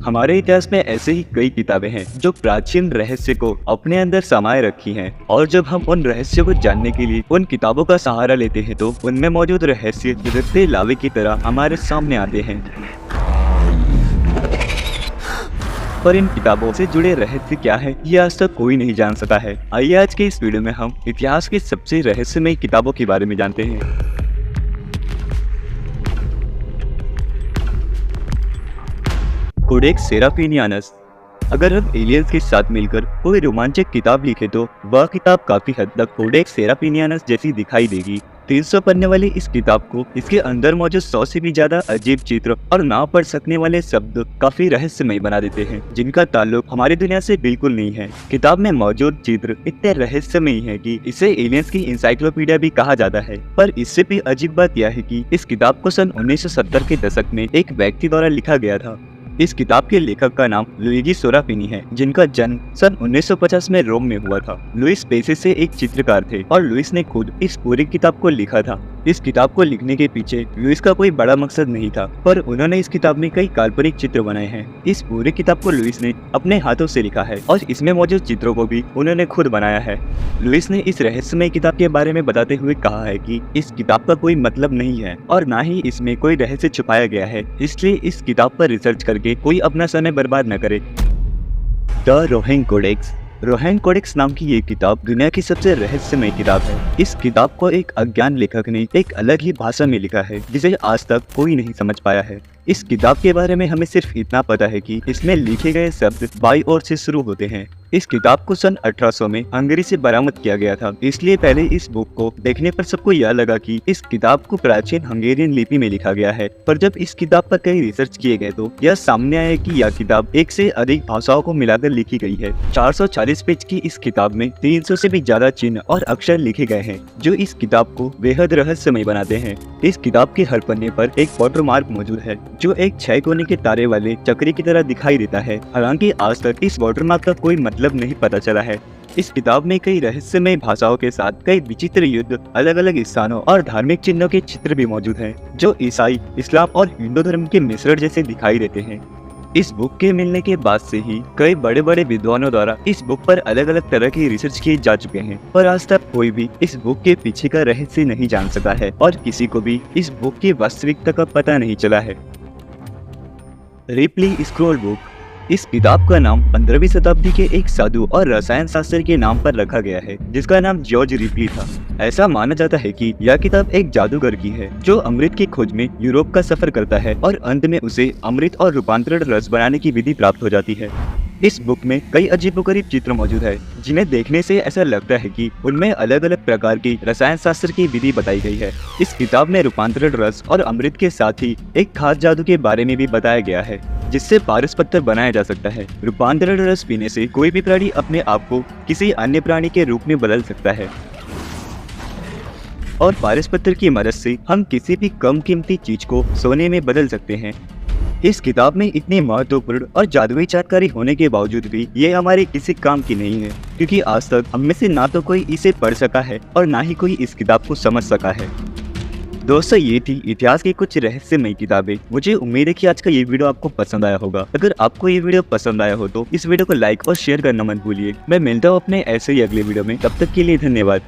हमारे इतिहास में ऐसे ही कई किताबें हैं जो प्राचीन रहस्य को अपने अंदर समाये रखी हैं और जब हम उन रहस्यों को जानने के लिए उन किताबों का सहारा लेते हैं तो उनमें मौजूद रहस्य रत्ते लावे की तरह हमारे सामने आते हैं। पर इन किताबों से जुड़े रहस्य क्या है ये आज तक कोई नहीं जान सका है। आइए आज के इस वीडियो में हम इतिहास की सबसे रहस्यमयी किताबों के बारे में जानते हैं। कोडेक्स सेराफिनियानस। अगर हम एलियंस के साथ मिलकर कोई रोमांचक किताब लिखे तो वह किताब काफी हद तक कोडेक्स सेराफिनियानस जैसी दिखाई देगी। 300 पन्ने वाली इस किताब को इसके अंदर मौजूद 100 से भी ज्यादा अजीब चित्र और ना पढ़ सकने वाले शब्द काफी रहस्यमय बना देते हैं, जिनका ताल्लुक हमारी दुनिया से बिल्कुल नहीं है। किताब में मौजूद चित्र इतने रहस्यमयी हैं कि इसे एलियंस की इंसाइक्लोपीडिया भी कहा जाता है। पर इससे भी अजीब बात यह है कि इस किताब को सन 1970 के दशक में एक व्यक्ति द्वारा लिखा गया था। इस किताब के लेखक का नाम लुइगी सोराफिनी है, जिनका जन्म सन 1950 में रोम में हुआ था। लुइस पेशे से एक चित्रकार थे और लुइस ने खुद इस पूरी किताब को लिखा था। इस किताब को लिखने के पीछे लुइस का कोई बड़ा मकसद नहीं था, पर उन्होंने इस किताब में कई काल्पनिक चित्र बनाए हैं। इस पूरी किताब को लुइस ने अपने हाथों से लिखा है और इसमें मौजूद चित्रों को भी उन्होंने खुद बनाया है। लुइस ने इस रहस्यमय किताब के बारे में बताते हुए कहा है कि इस किताब का कोई मतलब नहीं है और ना ही इसमें कोई रहस्य छुपाया गया है, इसलिए इस किताब पर रिसर्च करके कोई अपना समय बर्बाद न करे। The Rohonc codex. Rohonc codex नाम की ये किताब दुनिया की सबसे रहस्यमय किताब है। इस किताब को एक अज्ञान लेखक ने एक अलग ही भाषा में लिखा है जिसे आज तक कोई नहीं समझ पाया है। इस किताब के बारे में हमें सिर्फ इतना पता है कि इसमें लिखे गए शब्द बाई ओर से शुरू होते हैं। इस किताब को सन 1800 में हंगरी से बरामद किया गया था, इसलिए पहले इस बुक को देखने पर सबको यह लगा कि इस किताब को प्राचीन हंगेरियन लिपि में लिखा गया है। पर जब इस किताब पर कई रिसर्च किए गए तो यह सामने आया कि यह किताब 1 से अधिक भाषाओं को मिलाकर लिखी गई है। 440 पेज की इस किताब में 300 से भी ज्यादा चिन्ह और अक्षर लिखे गए हैं, जो इस किताब को बेहद रहस्यमय बनाते हैं। इस किताब के हर पन्ने पर एक वाटरमार्क मौजूद है, जो एक 6 कोने के तारे वाले चक्री की तरह दिखाई देता है। हालांकि आज तक इस वाटरमार्क का कोई मतलब नहीं पता चला है। इस किताब में कई रहस्यमय भाषाओं के साथ कई विचित्र युद्ध, अलग अलग स्थानों और धार्मिक चिन्हों के चित्र भी मौजूद हैं, जो ईसाई, इस्लाम और हिंदू धर्म के मिश्रण जैसे दिखाई देते हैं। इस बुक के मिलने के बाद से ही कई बड़े बड़े विद्वानों द्वारा इस बुक पर अलग अलग तरह की रिसर्च किए जा चुके हैं, पर आज तक कोई भी इस बुक के पीछे का रहस्य नहीं जान सका है और किसी को भी इस बुक की वास्तविकता का पता नहीं चला है। Replay scroll book. इस किताब का नाम 15वीं शताब्दी के एक साधु और रसायन शास्त्री के नाम पर रखा गया है, जिसका नाम जॉर्ज रिप्ली था। ऐसा माना जाता है कि यह किताब एक जादूगर की है जो अमृत की खोज में यूरोप का सफर करता है और अंत में उसे अमृत और रूपांतरण रस बनाने की विधि प्राप्त हो जाती है। इस बुक में कई अजीबोगरीब चित्र मौजूद है, जिन्हें देखने से ऐसा लगता है कि उनमें अलग अलग प्रकार की रसायन शास्त्र की विधि बताई गई है। इस किताब में रूपांतरण रस और अमृत के साथ ही एक खास जादू के बारे में भी बताया गया है, जिससे पारस पत्थर बनाया जा सकता है। रूपांतरण रस पीने से कोई भी प्राणी अपने आप को किसी अन्य प्राणी के रूप में बदल सकता है और पारस पत्थर की मदद से हम किसी भी कम कीमती चीज को सोने में बदल सकते हैं। इस किताब में इतनी महत्वपूर्ण और जादुई जानकारी होने के बावजूद भी ये हमारे किसी काम की नहीं है, क्योंकि आज तक हम में से ना तो कोई इसे पढ़ सका है और ना ही कोई इस किताब को समझ सका है। दोस्तों, ये थी इतिहास की कुछ रहस्यमयी किताबें। मुझे उम्मीद है कि आज का ये वीडियो आपको पसंद आया होगा। अगर आपको ये वीडियो पसंद आया हो तो इस वीडियो को लाइक और शेयर करना मत भूलिए। मैं मिलता हूँ अपने ऐसे ही अगले वीडियो में, तब तक के लिए धन्यवाद।